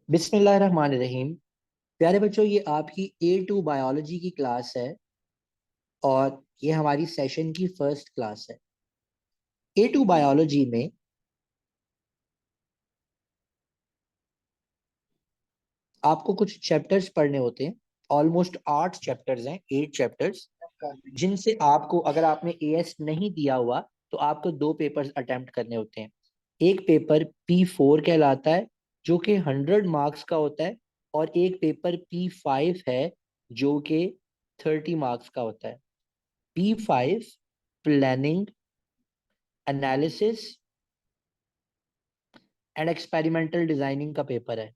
बिस्मिल्लाहिर्रहमानिर्रहीम। प्यारे बच्चों, ये आपकी A2 बायोलॉजी की क्लास है और ये हमारी सेशन की फर्स्ट क्लास है। A2 बायोलॉजी में आपको कुछ चैप्टर्स पढ़ने होते हैं। ऑलमोस्ट 8 चैप्टर्स हैं, 8 चैप्टर्स, जिनसे आपको, अगर आपने AS नहीं दिया हुआ, तो आपको 2 पेपर्स अटेम्प्ट करने होते हैं। एक पेपर P4 कहलाता है, जो कि 100 मार्क्स का होता है, और एक पेपर P5 है, जो कि 30 मार्क्स का होता है। P5 planning, analysis and experimental designing का पेपर है।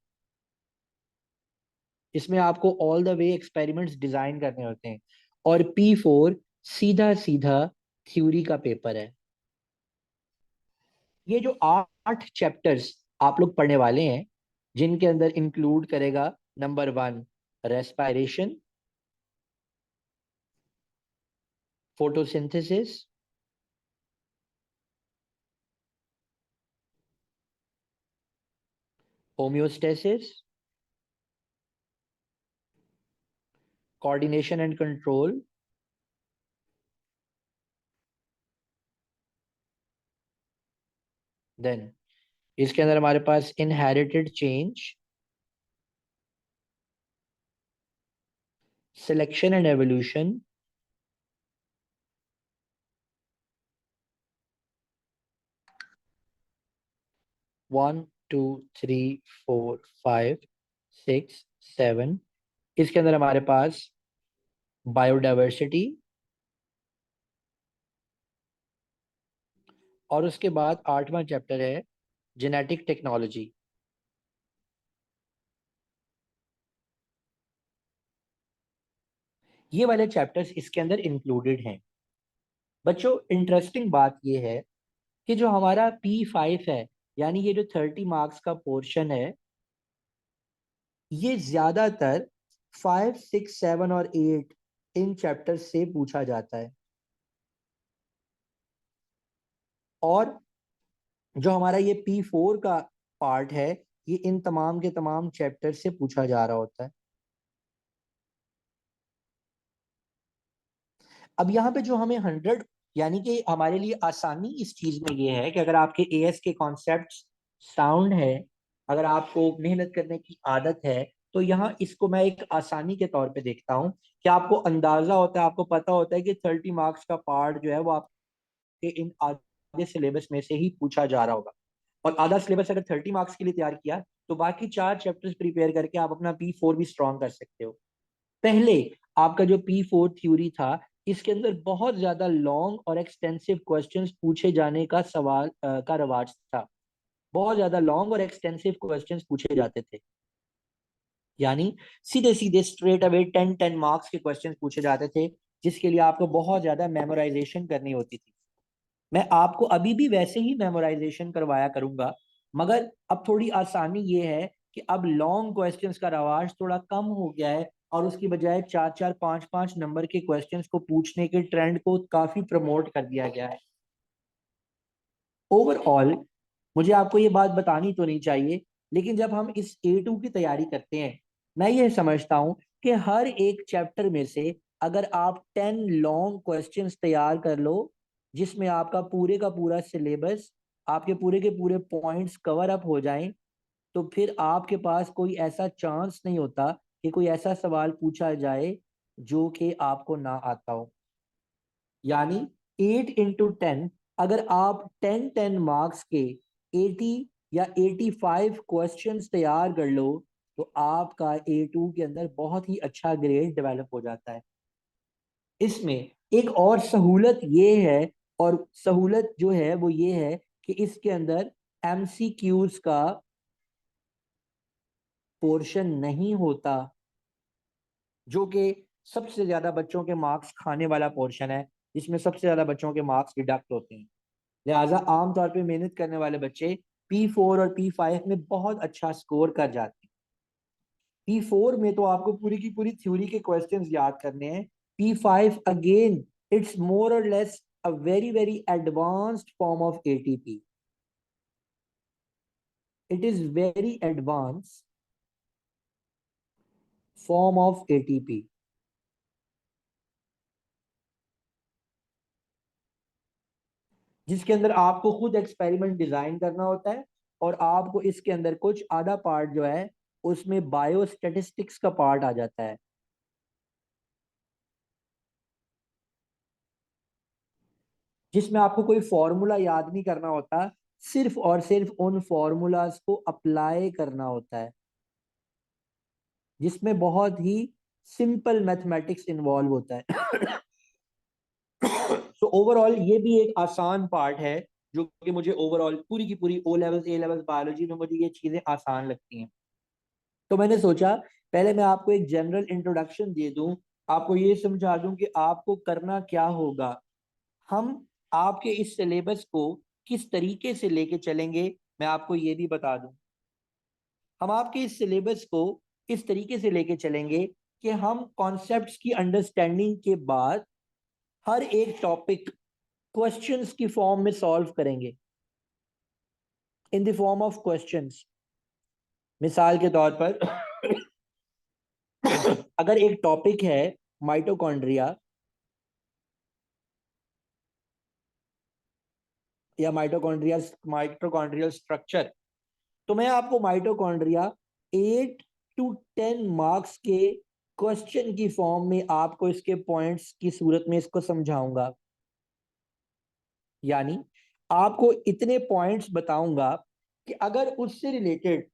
इसमें आपको all the way experiments design करने होते हैं। और P4 सीधा सीधा थ्योरी का पेपर है। ये जो 8 चैप्टर्स आप लोग पढ़ने वाले हैं, जिनके अंदर इंक्लूड करेगा number 1 respiration, photosynthesis, homeostasis, coordination and control, then इसके अंदर हमारे पास inherited change, selection and evolution, 1 2 3 4 5 6 7। इसके अंदर हमारे पास बायोडाइवर्सिटी, और उसके बाद 8वां चैप्टर है जेनेटिक टेक्नोलॉजी। ये वाले चैप्टर्स इसके अंदर इंक्लूडेड हैं। बच्चों, इंटरेस्टिंग बात ये है कि जो हमारा P5 है, यानी ये जो 30 मार्क्स का पोर्शन है, ये ज्यादातर 5 6 7 और 8 इन चैप्टर्स से पूछा जाता है। और जो हमारा ये P4 का पार्ट है, ये इन तमाम के तमाम चैप्टर से पूछा जा रहा होता है। अब यहाँ पे जो हमें 100, यानी कि हमारे लिए आसानी इस चीज में ये है कि अगर आपके AS के कॉन्सेप्ट साउंड है, अगर आपको मेहनत करने की आदत है, तो यहाँ इसको मैं एक आसानी के तौर पे देखता हूँ कि आपको अंदाजा होता है, आपको पता होता है कि 30 मार्क्स का पार्ट जो है वो आपके इन आधे सिलेबस में से ही पूछा जा रहा होगा। और आधा सिलेबस अगर 30 मार्क्स के लिए तैयार किया, तो बाकी 4 चैप्टर्स प्रिपेयर करके आप अपना P4 भी स्ट्रॉन्ग कर सकते हो। पहले आपका जो P4 थ्योरी था, इसके अंदर बहुत ज्यादा लॉन्ग और एक्सटेंसिव क्वेश्चंस पूछे जाने का का रवाज था। बहुत ज्यादा लॉन्ग और एक्सटेंसिव क्वेश्चंस पूछे जाते थे। यानी सीधे सीधे स्ट्रेट अवे 10 10 मार्क्स के क्वेश्चंस पूछे जाते थे, जिसके लिए आपको बहुत ज्यादा मेमोराइजेशन करनी होती थी। मैं आपको अभी भी वैसे ही मेमोराइजेशन करवाया करूंगा, मगर अब थोड़ी आसानी ये है कि अब लॉन्ग क्वेश्चंस का रवाज थोड़ा कम हो गया है, और उसकी बजाय 4 4 5 5 नंबर के क्वेश्चंस को पूछने के ट्रेंड को काफी प्रमोट कर दिया गया है। ओवरऑल मुझे आपको ये बात बतानी तो नहीं चाहिए, लेकिन जब हम इस A2 की तैयारी करते हैं, मैं ये समझता हूं कि हर एक चैप्टर में से अगर आप 10 लॉन्ग क्वेश्चंस तैयार कर लो, जिसमें आपका पूरे का पूरा सिलेबस, आपके पूरे के पूरे पॉइंट्स कवर अप हो जाएं, तो फिर आपके पास कोई ऐसा चांस नहीं होता कि कोई ऐसा सवाल पूछा जाए जो कि आपको ना आता हो। यानी 8 into 10, अगर आप 10 10 मार्क्स के 80 या 85 क्वेश्चंस तैयार कर लो, तो आपका A2 के अंदर बहुत ही अच्छा ग्रेड डेवलप हो जाता है। इसमें एक और सहूलत ये है, और सहूलत जो है वो ये है कि इसके अंदर MCQs का पोर्शन नहीं होता, जो कि सबसे ज्यादा बच्चों के मार्क्स खाने वाला पोर्शन है, जिसमें सबसे ज्यादा बच्चों के मार्क्स डिडक्ट होते हैं। लिहाजा आमतौर पे मेहनत करने वाले बच्चे P4 और P5 में बहुत अच्छा स्कोर कर जाते हैं। P4 में तो आपको पूरी की पूरी थ्योरी के क्वेश्चंस याद करने हैं। P5 अगेन, इट्स मोर और less a very very advanced form of ATP। It is very advance, form of ATP, जिसके अंदर आपको खुद एक्सपेरिमेंट डिजाइन करना होता है, और आपको इसके अंदर कुछ आधा पार्ट जो है उसमें बायोस्टेटिस्टिक्स का पार्ट आ जाता है, जिसमें आपको कोई फॉर्मूला याद नहीं करना होता, सिर्फ और सिर्फ उन फॉर्मूलाज को अप्लाई करना होता है, जिसमें बहुत ही सिंपल मैथमेटिक्स इन्वॉल्व होता है। तो ओवरऑल ये भी एक आसान पार्ट है, जो कि मुझे ओवरऑल पूरी की पूरी O levels A levels biology में मुझे ये चीजें आसान लगती हैं। तो मैंने सोचा पहले मैं आपको एक जनरल इंट्रोडक्शन दे दूं, आपको ये समझा दूं कि आपको करना क्या होगा। हम आपके इस सिलेबस को किस तरीके से लेके चलेंगे, मैं आपको ये भी बता दूं। हम आपके इस सिलेबस को इस तरीके से लेके चलेंगे कि हम कॉन्सेप्ट्स की अंडरस्टैंडिंग के बाद हर एक टॉपिक क्वेश्चंस की फॉर्म में सॉल्व करेंगे, in the form of questions. मिसाल के तौर पर अगर एक टॉपिक है माइटोकॉन्ड्रिया या माइटोकॉन्ड्रियल स्ट्रक्चर, तो मैं आपको माइटोकॉन्ड्रिया 8 to 10 मार्क्स के क्वेश्चन की फॉर्म में आपको इसके पॉइंट्स की सूरत में इसको समझाऊंगा। यानी आपको इतने पॉइंट्स बताऊंगा कि अगर उससे रिलेटेड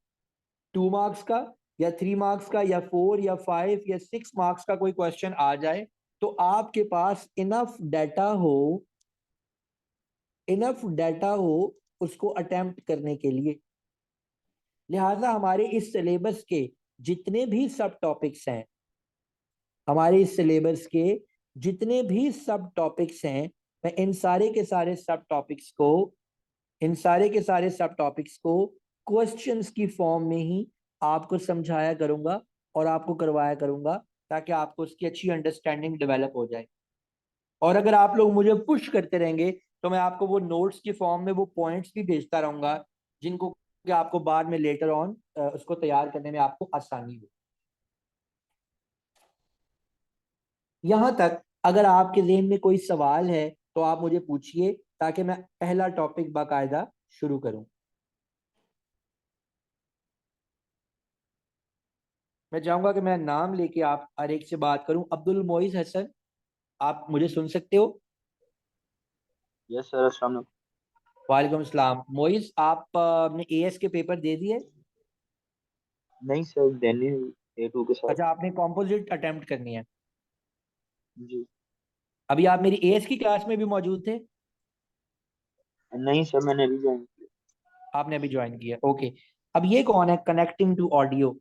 2 मार्क्स का या 3 मार्क्स का या 4 या 5 या 6 मार्क्स का कोई क्वेश्चन आ जाए, तो आपके पास इनफ डेटा हो उसको अटेम्प्ट करने के लिए। लिहाजा हमारे इस सिलेबस के जितने भी सब टॉपिक्स हैं हमारे इस सिलेबस के जितने भी सब टॉपिक्स हैं, मैं इन सारे के सारे सब टॉपिक्स को क्वेश्चंस की फॉर्म में ही आपको समझाया करूंगा और आपको करवाया करूंगा, ताकि आपको उसकी अच्छी अंडरस्टैंडिंग डेवलप हो जाए। और अगर आप लोग मुझे पुश करते रहेंगे, तो मैं आपको वो नोट्स की फॉर्म में वो पॉइंट्स भी भेजता रहूंगा, जिनको कि आपको बाद में लेटर ऑन उसको तैयार करने में आपको आसानी हो। यहां तक अगर आपके जहन में कोई सवाल है तो आप मुझे पूछिए, ताकि मैं पहला टॉपिक बाकायदा शुरू करूं। मैं चाहूंगा कि मैं नाम लेके आप हर एक से बात करूं। अब्दुल मोइज हसन, आप मुझे सुन सकते हो? यस सर, अस्सलाम वालेकुम। वालेकुम अस्सलाम। मोइज, आप अपने एएस के पेपर दे दिए? नहीं सर, देनी A2 के साथ। अच्छा, आपने कॉम्पोजिट अटेम्प्ट करनी है। जी। अभी आप मेरी एएस की क्लास में भी मौजूद थे? नहीं सर, मैंने अभी ज्वाइन किया। आपने अभी ज्वाइन किया, ओके। अब ये कौन है कनेक्टिंग टू ऑडियो?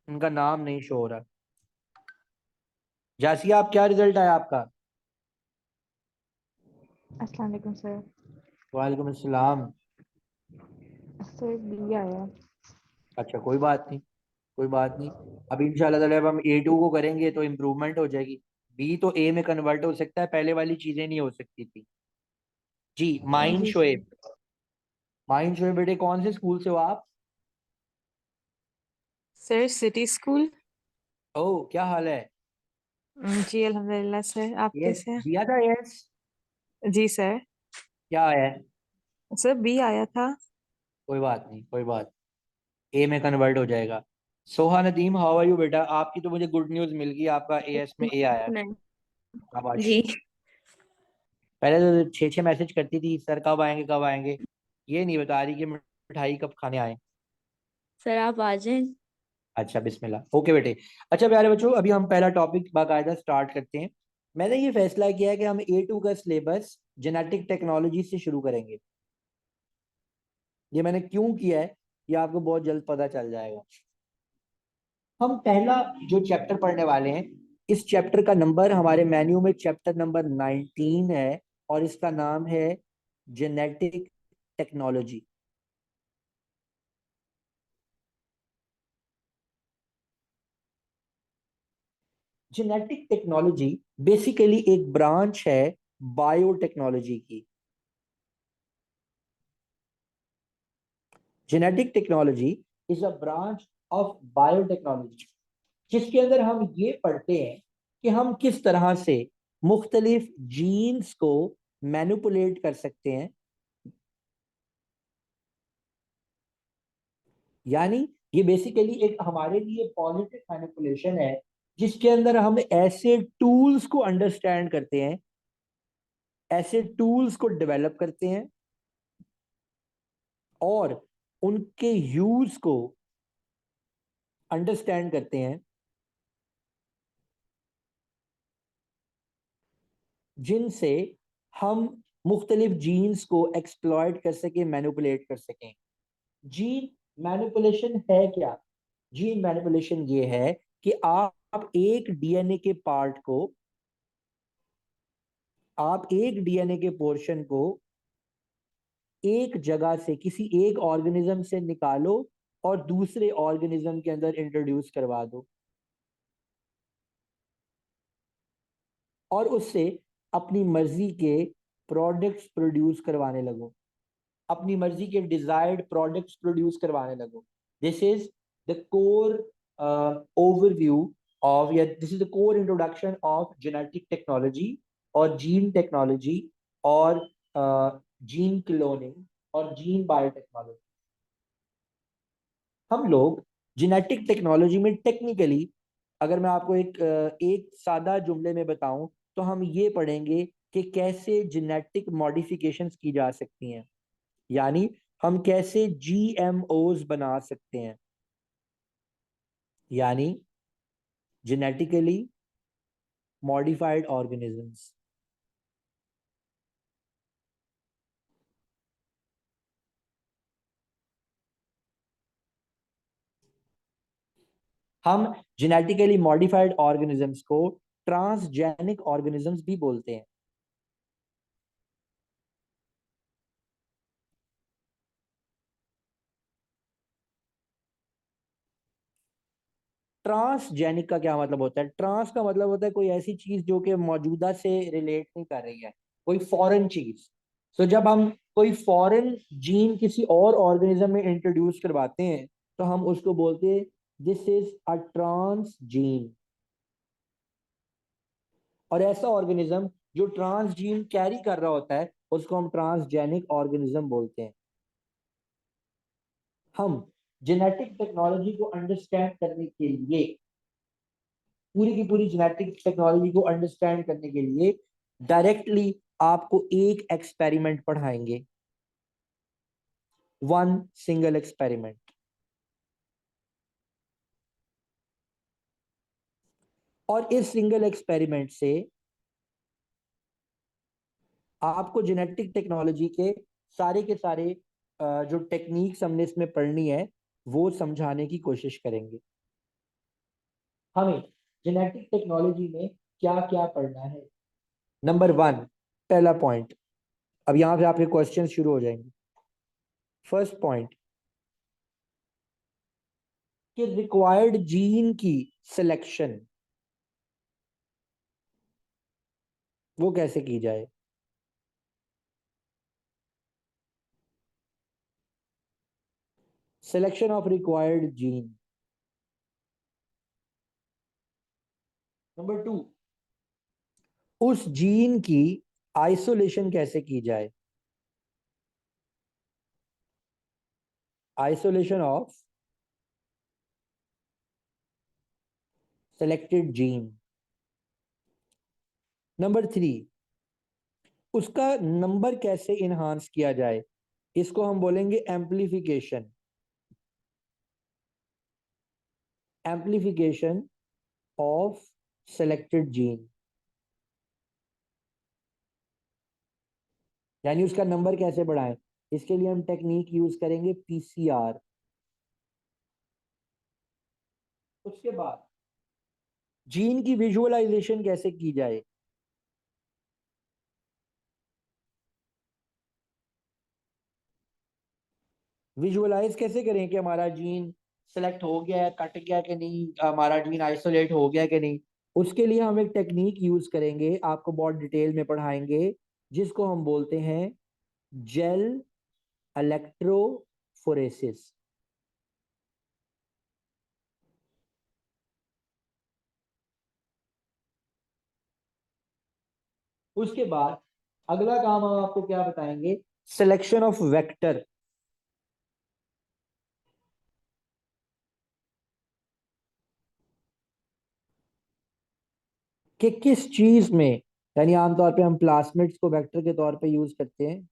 उनका नाम नहीं शो हो रहा। जासिया, आप क्या रिजल्ट आया आपका? अस्सलाम वालेकुम सर। वालेकुम अस्सलाम। सर बी आया। अच्छा, कोई बात नहीं, कोई बात नहीं। अब इंशाल्लाह ताला जब हम A2 को करेंगे तो इम्प्रूवमेंट हो जाएगी। बी तो ए में कन्वर्ट हो सकता है, पहले वाली चीजें नहीं हो सकती थी। जी, माइन जी सर। शोएब। माइन शोएब बेटे, कौन से स्कूल से हो आप? Sir city school. ओह, क्या हाल है? जी अल्हम्दुलिल्लाह सर, आप यस कैसे हैं? दिया था, यस। जी सर। क्या आया है? सर बी आया था। कोई बात नहीं, कोई बात। ए में कन्वर्ट हो जाएगा। Soha Nadeem, how are you बेटा? आपकी तो मुझे गुड न्यूज मिल गई, आपका एएस में ए आया है। नहीं। शाबाश। जी पहले तो 6 6 मैसेज करती थी, सर कब आएंगे कब आएंगे। ये नहीं बता रही कि मिठाई कब खाने आए। सर, आप आ जाएं। अच्छा, बिस्मिल्लाह, ओके बेटे। अच्छा प्यारे बच्चों, अभी हम पहला टॉपिक बाकायदा स्टार्ट करते हैं। मैंने ये फैसला किया है कि हम A2 का सिलेबस जेनेटिक टेक्नोलॉजी से शुरू करेंगे। ये मैंने क्यों किया है, ये आपको बहुत जल्द पता चल जाएगा। हम पहला जो चैप्टर पढ़ने वाले हैं, इस चैप्टर का नंबर हमारे मेन्यू में चैप्टर नंबर 19 है, और इसका नाम है genetic technology. Genetic technology basically एक ब्रांच है बायोटेक्नोलॉजी की। Genetic technology is a branch of biotechnology, जिसके अंदर हम ये पढ़ते हैं कि हम किस तरह से मुख्तलिफ जीन्स को मैनिपुलेट कर सकते हैं। यानी ये बेसिकली एक हमारे लिए पॉजिटिव मैनिपुलेशन है, जिसके अंदर हम ऐसे टूल्स को अंडरस्टैंड करते हैं, ऐसे टूल्स को डेवलप करते हैं और उनके यूज को अंडरस्टैंड करते हैं, जिनसे हम मुख्तलिफ जीन्स को एक्सप्लॉइट कर सकें, मैनिपुलेट कर सकें। जीन मैनिपुलेशन है क्या? जीन मैनिपुलेशन ये है कि आप एक डीएनए के पार्ट को, आप एक डीएनए के पोर्शन को एक जगह से, किसी एक ऑर्गेनिज्म से निकालो और दूसरे ऑर्गेनिज्म के अंदर इंट्रोड्यूस करवा दो और उससे अपनी मर्जी के प्रोडक्ट्स प्रोड्यूस करवाने लगो, अपनी मर्जी के डिजायर्ड प्रोडक्ट्स प्रोड्यूस करवाने लगो। This is the core overview of, या this is the core introduction of genetic technology और जीन टेक्नोलॉजी और जीन क्लोनिंग और जीन बायोटेक्नोलॉजी। हम लोग जेनेटिक टेक्नोलॉजी में टेक्निकली, अगर मैं आपको एक सादा जुमले में बताऊं, तो हम ये पढ़ेंगे कि कैसे जेनेटिक मॉडिफिकेशंस की जा सकती हैं। यानी हम कैसे जीएमओज बना सकते हैं, यानी जेनेटिकली मॉडिफाइड ऑर्गेनिजम्स। हम जेनेटिकली मॉडिफाइड ऑर्गेनिजम्स को ट्रांसजेनिक ऑर्गेनिजम्स भी बोलते हैं। ट्रांसजेनिक का क्या मतलब होता है? ट्रांस का मतलब होता है कोई ऐसी चीज जो कि मौजूदा से रिलेट नहीं कर रही है, कोई फॉरेन चीज। तो जब हम कोई फॉरेन जीन किसी और ऑर्गेनिज्म में इंट्रोड्यूस करवाते हैं, तो हम उसको बोलते हैं this is a transgene. और ऐसा ऑर्गेनिज्म जो ट्रांस जीन कैरी कर रहा होता है, उसको हम ट्रांसजेनिक ऑर्गेनिज्म बोलते हैं। हम जेनेटिक टेक्नोलॉजी को अंडरस्टैंड करने के लिए, पूरी की पूरी जेनेटिक टेक्नोलॉजी को अंडरस्टैंड करने के लिए डायरेक्टली आपको एक एक्सपेरिमेंट पढ़ाएंगे, वन सिंगल एक्सपेरिमेंट। और इस सिंगल एक्सपेरिमेंट से आपको जेनेटिक टेक्नोलॉजी के सारे जो टेक्निक्स हमने इसमें पढ़नी है, वो समझाने की कोशिश करेंगे। हमें जेनेटिक टेक्नोलॉजी में क्या क्या पढ़ना है? नंबर वन, पहला पॉइंट, अब यहां से आपके क्वेश्चन शुरू हो जाएंगे। फर्स्ट पॉइंट कि रिक्वायर्ड जीन की सिलेक्शन वो कैसे की जाए। Selection of required gene. Number two, उस जीन की आइसोलेशन कैसे की जाए। Isolation of selected gene. Number three, उसका नंबर कैसे इनहांस किया जाए, इसको हम बोलेंगे amplification. Amplification of selected gene, यानी उसका नंबर कैसे बढ़ाएं। इसके लिए हम टेक्निक यूज करेंगे पीसीआर। उसके बाद जीन की विजुअलाइजेशन कैसे की जाए। विजुअलाइज कैसे करें कि हमारा जीन सेलेक्ट हो गया है, कट गया कि नहीं, हमारा जीन आइसोलेट हो गया कि नहीं। उसके लिए हम एक टेक्निक यूज करेंगे, आपको बहुत डिटेल में पढ़ाएंगे, जिसको हम बोलते हैं जेल इलेक्ट्रोफोरेसिस। उसके बाद अगला काम हम आपको क्या बताएंगे, सिलेक्शन ऑफ वेक्टर। कि किस चीज में, यानी आमतौर पे हम प्लास्मिड्स को वेक्टर के तौर पे यूज करते हैं,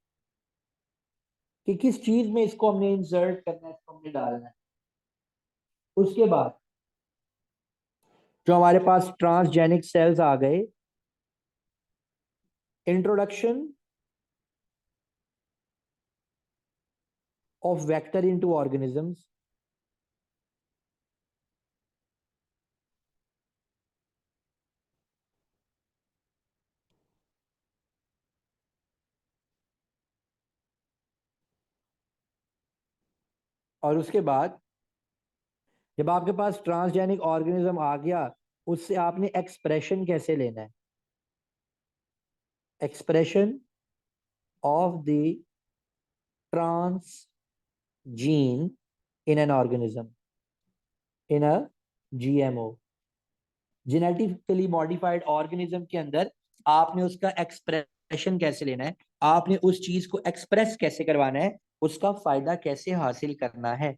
कि किस चीज में इसको हमने इंसर्ट करना है, इसको हमने डालना है। उसके बाद जो हमारे पास ट्रांसजेनिक सेल्स आ गए, introduction of vector into organisms. और उसके बाद जब आपके पास ट्रांसजेनिक ऑर्गेनिज्म आ गया, उससे आपने एक्सप्रेशन कैसे लेना है, expression of the transgene in an organism, in a GMO, genetically modified organism के अंदर आपने उसका एक्सप्रेशन कैसे लेना है, आपने उस चीज को एक्सप्रेस कैसे करवाना है, उसका फायदा कैसे हासिल करना है।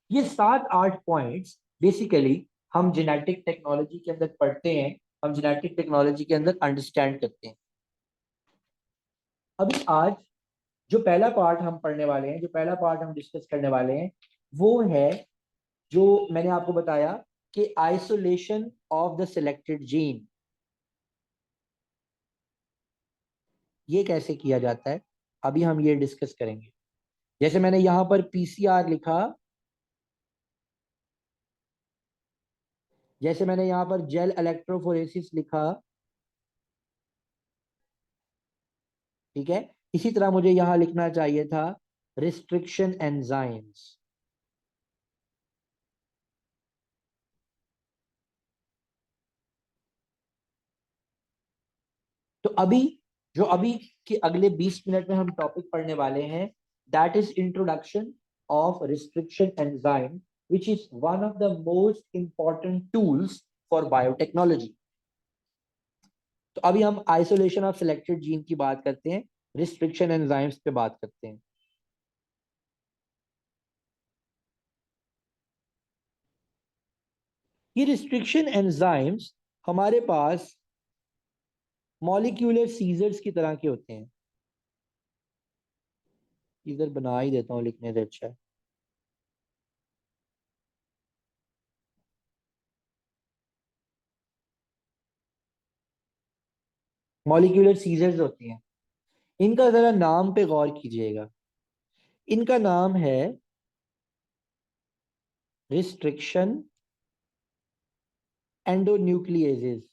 ये 7-8 पॉइंट्स बेसिकली हम जेनेटिक टेक्नोलॉजी के अंदर पढ़ते हैं, हम जेनेटिक टेक्नोलॉजी के अंदर अंडरस्टैंड करते हैं। अभी आज जो पहला पार्ट हम पढ़ने वाले हैं, जो पहला पार्ट हम डिस्कस करने वाले हैं, वो है जो मैंने आपको बताया कि isolation of the selected gene. ये कैसे किया जाता है, अभी हम ये डिस्कस करेंगे। जैसे मैंने यहां पर पीसीआर लिखा, जैसे मैंने यहां पर जेल इलेक्ट्रोफोरेसिस लिखा, ठीक है, इसी तरह मुझे यहां लिखना चाहिए था रिस्ट्रिक्शन एंजाइम्स। तो अभी जो अभी के अगले 20 मिनट में हम टॉपिक पढ़ने वाले हैं, that is introduction of restriction enzyme, which is one of the most important tools for biotechnology. तो अभी हम आइसोलेशन ऑफ सिलेक्टेड जीन की बात करते हैं, रिस्ट्रिक्शन एंजाइम्स पे बात करते हैं। ये रिस्ट्रिक्शन एंजाइम्स हमारे पास मॉलिक्यूलर सीजर्स की तरह के होते हैं। इधर बना ही देता हूँ लिखने से अच्छा है। मॉलिक्यूलर सीजर्स होती हैं, इनका जरा नाम पे गौर कीजिएगा। इनका नाम है रिस्ट्रिक्शन एंडोन्यूक्लिएजेस।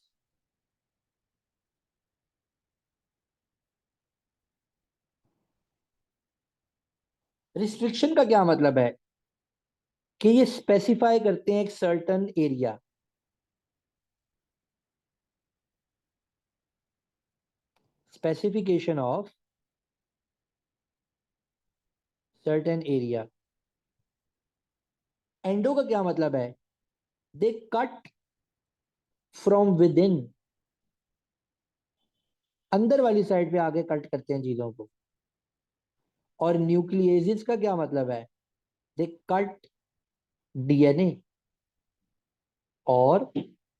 रिस्ट्रिक्शन का क्या मतलब है, कि ये स्पेसिफाई करते हैं एक certain area, specification of certain area. Endo का क्या मतलब है, दे कट फ्रॉम विद इन, अंदर वाली साइड पे आगे कट करते हैं चीजों को। और न्यूक्लियेसिस का क्या मतलब है, दे कट डीएनए और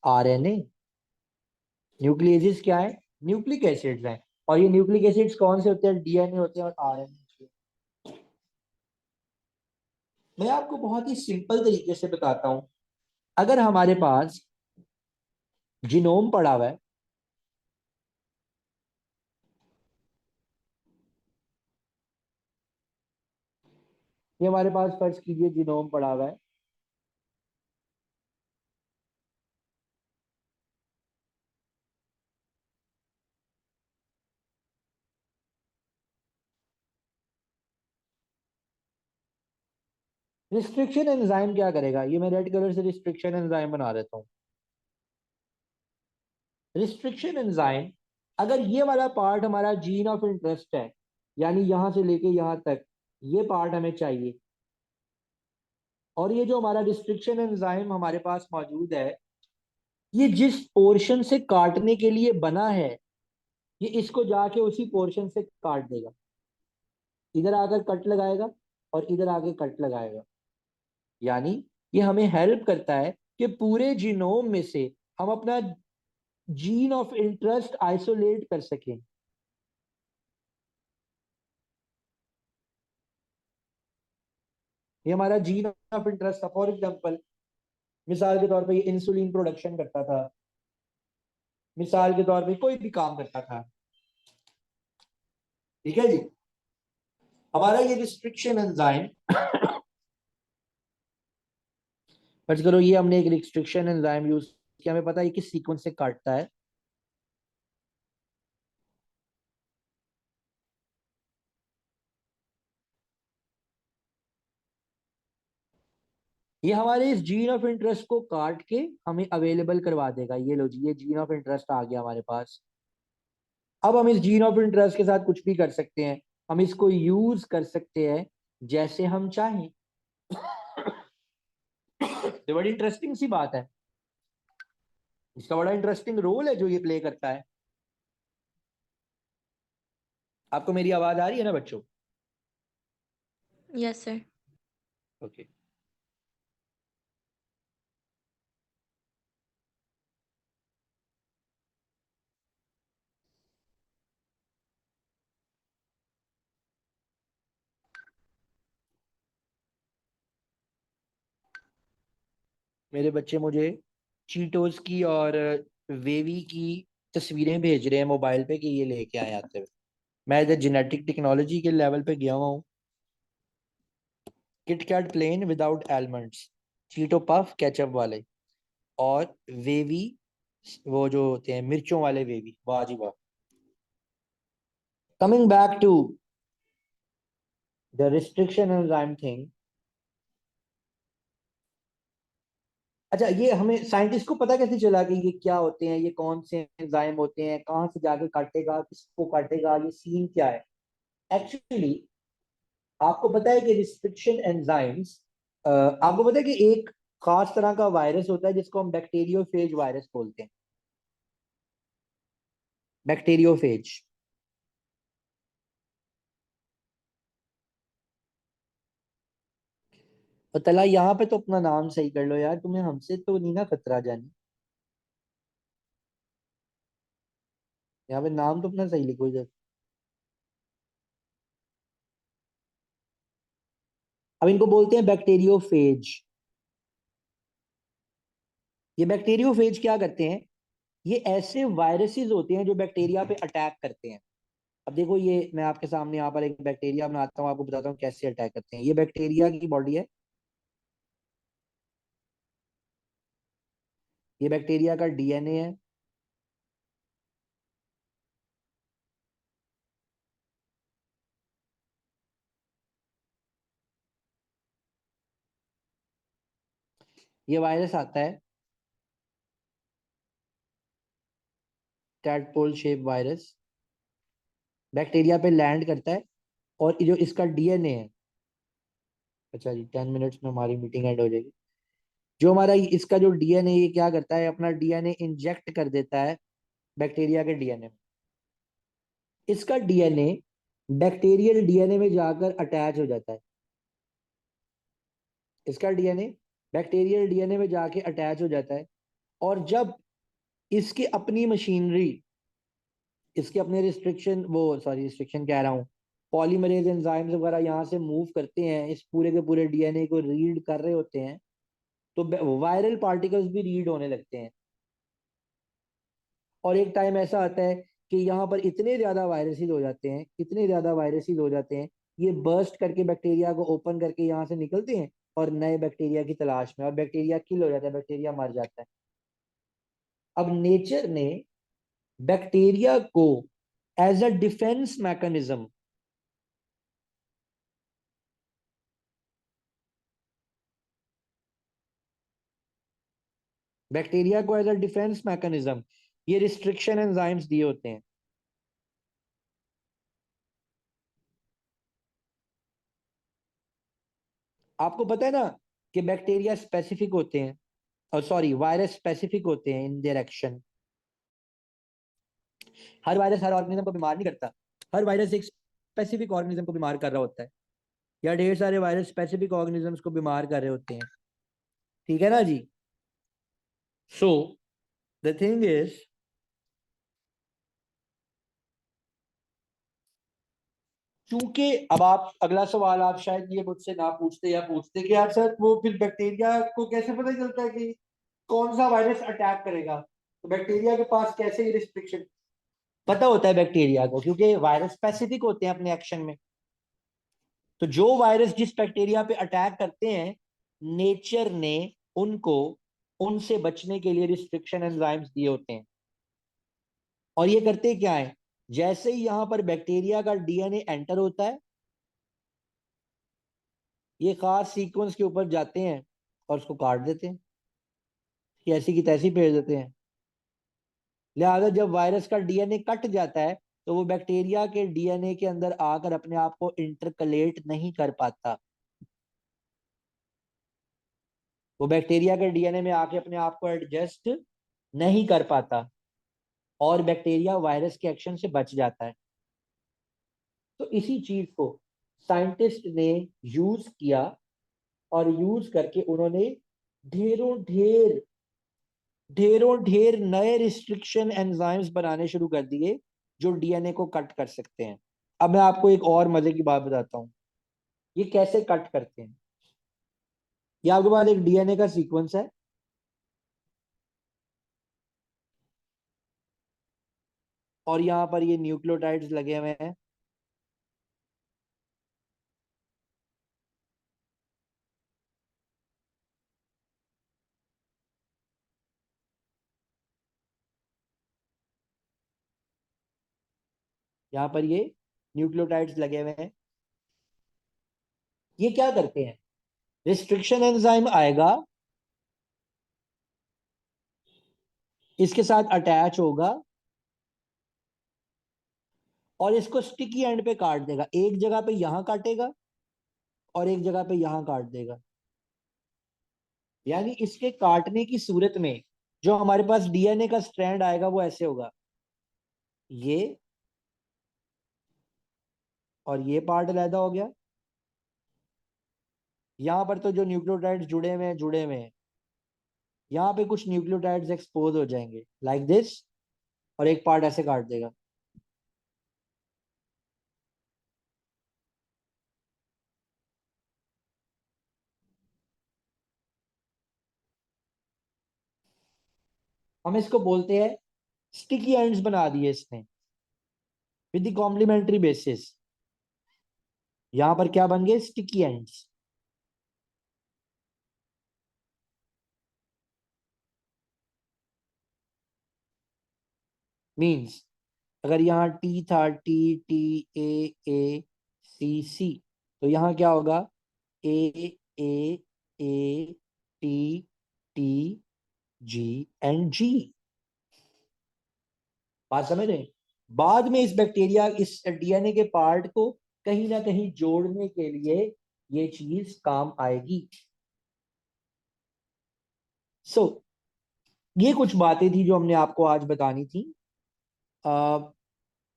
आरएनए। न्यूक्लियेसिस क्या है, न्यूक्लिक एसिड्स हैं, और ये न्यूक्लिक एसिड्स कौन से होते हैं, डीएनए होते हैं और आरएनए। मैं आपको बहुत ही सिंपल तरीके से बताता हूं। अगर हमारे पास जीनोम पड़ा हुआ है, ये हमारे पास फर्ज कीजिए जीनोम पड़ा हुआ है, रिस्ट्रिक्शन एंजाइम क्या करेगा, ये मैं रेड कलर से रिस्ट्रिक्शन एंजाइम बना देता हूँ। रिस्ट्रिक्शन एंजाइम, अगर ये वाला पार्ट हमारा जीन ऑफ इंटरेस्ट है, यानी यहां से लेके यहां तक ये पार्ट हमें चाहिए, और ये जो हमारा रिस्ट्रिक्शन एंजाइम हमारे पास मौजूद है, ये जिस पोर्शन से काटने के लिए बना है, ये इसको जाके उसी पोर्शन से काट देगा, इधर आकर कट लगाएगा और इधर आके कट लगाएगा। यानी ये हमें हेल्प करता है कि पूरे जीनोम में से हम अपना जीन ऑफ इंटरेस्ट आइसोलेट कर सकें। ये हमारा जीन ऑफ इंटरेस्ट था। फॉर एग्जाम्पल, मिसाल के तौर पे ये इंसुलिन प्रोडक्शन करता था, मिसाल के तौर पे कोई भी काम करता था। ठीक है जी। हमारा ये रिस्ट्रिक्शन एंजाइम, फर्ज करो ये हमने एक रिस्ट्रिक्शन एंजाइम यूज किया, हमें पता है किस सीक्वेंस से काटता है। ये हमारे इस जीन ऑफ इंटरेस्ट को काट के हमें अवेलेबल करवा देगा। ये लो जी, ये जीन ऑफ इंटरेस्ट आ गया हमारे पास। अब हम इस जीन ऑफ इंटरेस्ट के साथ कुछ भी कर सकते हैं, हम इसको यूज कर सकते हैं जैसे हम चाहें। तो बड़ी इंटरेस्टिंग सी बात है, इसका बड़ा इंटरेस्टिंग रोल है जो ये प्ले करता है। आपको मेरी आवाज आ रही है ना बच्चों? Yes sir. ओके। मेरे बच्चे मुझे चीटोस की और वेवी की तस्वीरें भेज रहे हैं मोबाइल पे कि ये लेके आए आते हुए। मैं इधर जेनेटिक टेक्नोलॉजी के लेवल पे गया हुआ हूँ। KitKat plain without almonds, Cheeto puff ketchup वाले, और वेवी, वो जो होते हैं मिर्चों वाले वेवी। वाह जी वाह। Coming back to the restriction enzyme thing. अच्छा, ये हमें साइंटिस्ट को पता कैसे चला कि ये क्या होते हैं, ये कौन से एंजाइम होते हैं, कहाँ से जाके काटेगा, किसको काटेगा, ये सीन क्या है? एक्चुअली आपको पता है कि रिस्ट्रिक्शन एंजाइम्स, आपको पता है कि एक खास तरह का वायरस होता है जिसको हम बैक्टीरियोफेज वायरस बोलते हैं। बैक्टीरियोफेज। और तला यहाँ पे तो अपना नाम सही कर लो यार, तुम्हें हमसे तो नहीं ना खतरा जानी। यहाँ पे नाम तो अपना सही लिखो इधर। अब इनको बोलते हैं बैक्टीरियोफेज। ये बैक्टीरियोफेज क्या करते हैं? ये ऐसे वायरसेस होते हैं जो बैक्टीरिया पे अटैक करते हैं। अब देखो, ये मैं आपके सामने यहाँ पर एक बैक्टीरिया बनाता हूँ, आपको बताता हूँ कैसे अटैक करते हैं। ये बैक्टीरिया की बॉडी है, ये बैक्टीरिया का डीएनए है, ये वायरस आता है टैडपोल शेप वायरस, बैक्टीरिया पे लैंड करता है, और जो इसका डीएनए है, अच्छा जी 10 मिनट्स में हमारी मीटिंग एंड हो जाएगी। जो हमारा इसका जो डीएनए, ये क्या करता है, अपना डीएनए इंजेक्ट कर देता है बैक्टीरिया के डीएनए में। इसका डीएनए बैक्टीरियल डीएनए में जाकर अटैच हो जाता है। इसका डीएनए बैक्टीरियल डीएनए में जाके अटैच हो जाता है, और जब इसकी अपनी मशीनरी, इसके अपने रिस्ट्रिक्शन, वो सॉरी रिस्ट्रिक्शन कह रहा हूँ, पॉलीमरेज एंजाइम्स वगैरह यहाँ से मूव करते हैं, इस पूरे के पूरे डीएनए को रीड कर रहे होते हैं, तो वायरल पार्टिकल्स भी रीड होने लगते हैं। और एक टाइम ऐसा आता है कि यहाँ पर इतने ज्यादा वायरसेस हो जाते हैं, इतने ज्यादा वायरसेस हो जाते हैं, ये बर्स्ट करके बैक्टीरिया को ओपन करके यहाँ से निकलते हैं और नए बैक्टीरिया की तलाश में, और बैक्टीरिया किल हो जाता है, बैक्टीरिया मर जाता है। अब नेचर ने बैक्टीरिया को as a defence mechanism, bacteria को एज अ डिफेंस मैकेनिज्म ये रिस्ट्रिक्शन एंजाइम्स दिए होते हैं। आपको पता है ना कि बैक्टीरिया स्पेसिफिक होते हैं, और सॉरी वायरस स्पेसिफिक होते हैं in their action. Her virus her organism को बीमार नहीं करता, हर वायरस एक स्पेसिफिक ऑर्गेनिज्म को बीमार कर रहा होता है, या ढेर सारे वायरस स्पेसिफिक ऑर्गेनिजम्स को बीमार कर रहे होते हैं। ठीक है ना जी। सो द थिंग इज, चूंकि अब आप अगला सवाल आप शायद ये मुझसे ना पूछते, या पूछते कि यार सर वो फिर बैक्टीरिया को कैसे पता चलता है कि कौन सा वायरस अटैक करेगा, तो बैक्टीरिया के पास कैसे ये रिस्ट्रिक्शन पता होता है बैक्टीरिया को, क्योंकि वायरस स्पेसिफिक होते हैं अपने एक्शन में। तो जो वायरस जिस बैक्टीरिया पे अटैक करते हैं, नेचर ने उनको उनसे बचने के लिए रिस्ट्रिक्शन एंजाइम्स दिए होते हैं। और ये करते क्या है, जैसे ही यहां पर बैक्टीरिया का डीएनए एंटर होता है, ये खास सीक्वेंस के ऊपर जाते हैं और उसको काट देते हैं, कि ऐसी की तैसी भेज देते हैं। लिहाजा जब वायरस का डीएनए कट जाता है, तो वो बैक्टीरिया के डीएनए के अंदर आकर अपने आप को इंटरकलेट नहीं कर पाता। वो बैक्टीरिया के डीएनए में आके अपने आप को एडजस्ट नहीं कर पाता, और बैक्टीरिया वायरस के एक्शन से बच जाता है। तो इसी चीज को साइंटिस्ट ने यूज किया, और यूज करके उन्होंने ढेरों ढेर ढेरों ढेर नए रिस्ट्रिक्शन एंजाइम्स बनाने शुरू कर दिए, जो डीएनए को कट कर सकते हैं। अब मैं आपको एक और मजे की बात बताता हूँ, ये कैसे कट करते हैं। ये आपके पास एक डीएनए का सीक्वेंस है, और यहाँ पर ये न्यूक्लियोटाइड्स लगे हुए हैं। यहाँ पर ये न्यूक्लियोटाइड्स लगे हुए हैं। ये क्या करते हैं, रिस्ट्रिक्शन एंजाइम आएगा, इसके साथ अटैच होगा, और इसको स्टिकी एंड पे काट देगा। एक जगह पे यहां काटेगा, और एक जगह पे यहां काट देगा। यानी इसके काटने की सूरत में जो हमारे पास डीएनए का स्ट्रैंड आएगा वो ऐसे होगा, ये और ये पार्ट अलहदा हो गया। यहां पर तो जो न्यूक्लियोटाइड्स जुड़े हुए हैं, यहाँ पे कुछ न्यूक्लियोटाइड्स एक्सपोज हो जाएंगे लाइक दिस, और एक पार्ट ऐसे काट देगा। हम इसको बोलते हैं स्टिकी एंड्स बना दिए इसने विद द कॉम्प्लीमेंट्री बेसिस। यहां पर क्या बन गए, स्टिकी एंड्स। मींस अगर यहाँ टी था, टी टी ए सी सी, तो यहाँ क्या होगा, A A A T T G and G. बात समझ रहे हैं? बाद में इस बैक्टीरिया इस डीएनए के पार्ट को कहीं ना कहीं जोड़ने के लिए ये चीज काम आएगी। सो ये कुछ बातें थी जो हमने आपको आज बतानी थी। आ,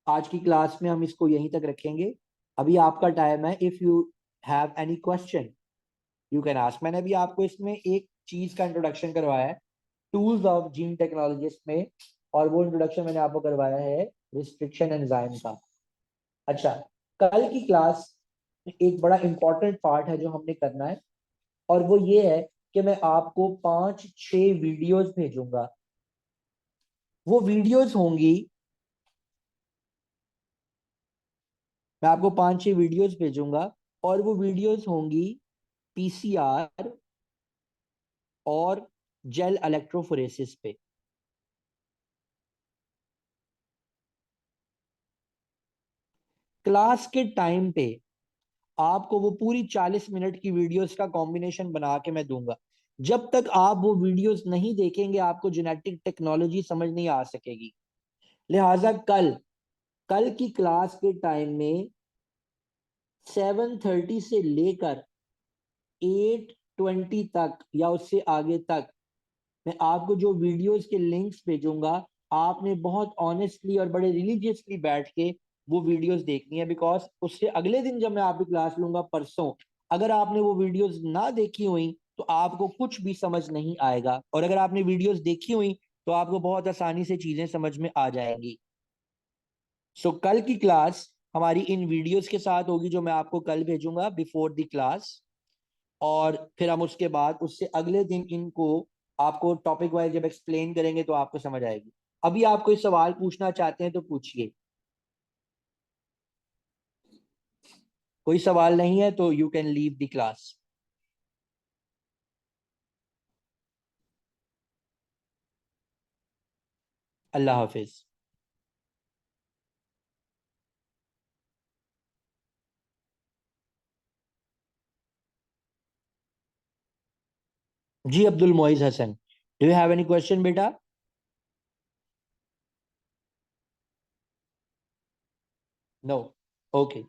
आज की क्लास में हम इसको यहीं तक रखेंगे। अभी आपका टाइम है, if you have any question you can ask. मैंने अभी आपको इसमें एक चीज का इंट्रोडक्शन करवाया है, टूल्स ऑफ जीन टेक्नोलॉजिस्ट में, और वो इंट्रोडक्शन मैंने आपको करवाया है रिस्ट्रिक्शन एंजाइम का। अच्छा, कल की क्लास में एक बड़ा इंपॉर्टेंट पार्ट है जो हमने करना है, और वो ये है कि मैं आपको 5-6 वीडियोस भेजूंगा। वो वीडियोस होंगी, मैं आपको 5-6 वीडियोस भेजूंगा, और वो वीडियोस होंगी पीसीआर और जेल इलेक्ट्रोफोरेसिस पे। क्लास के टाइम पे आपको वो पूरी 40 मिनट की वीडियोस का कॉम्बिनेशन बना के मैं दूंगा। जब तक आप वो वीडियोस नहीं देखेंगे आपको जेनेटिक टेक्नोलॉजी समझ नहीं आ सकेगी। लिहाजा कल कल की क्लास के टाइम में 7:30 से लेकर 8:20 तक या उससे आगे तक मैं आपको जो वीडियोस के लिंक्स भेजूंगा, आपने बहुत ऑनेस्टली और बड़े रिलीजियसली बैठ के वो वीडियोस देखनी है। बिकॉज उससे अगले दिन जब मैं आपकी क्लास लूंगा परसों, अगर आपने वो वीडियोस ना देखी हुई तो आपको कुछ भी समझ नहीं आएगा, और अगर आपने वीडियोस देखी हुई तो आपको बहुत आसानी से चीजें समझ में आ जाएंगी। सो कल की क्लास हमारी इन वीडियोस के साथ होगी जो मैं आपको कल भेजूंगा बिफोर द क्लास, और फिर हम उसके बाद उससे अगले दिन इनको आपको टॉपिक वाइज जब एक्सप्लेन करेंगे तो आपको समझ आएगी। अभी आप कोई सवाल पूछना चाहते हैं तो पूछिए। कोई सवाल नहीं है तो you can leave the class. अल्लाह हाफिज। जी Abdul Moiz Hasan, do you have any question बेटा? नो। ओके।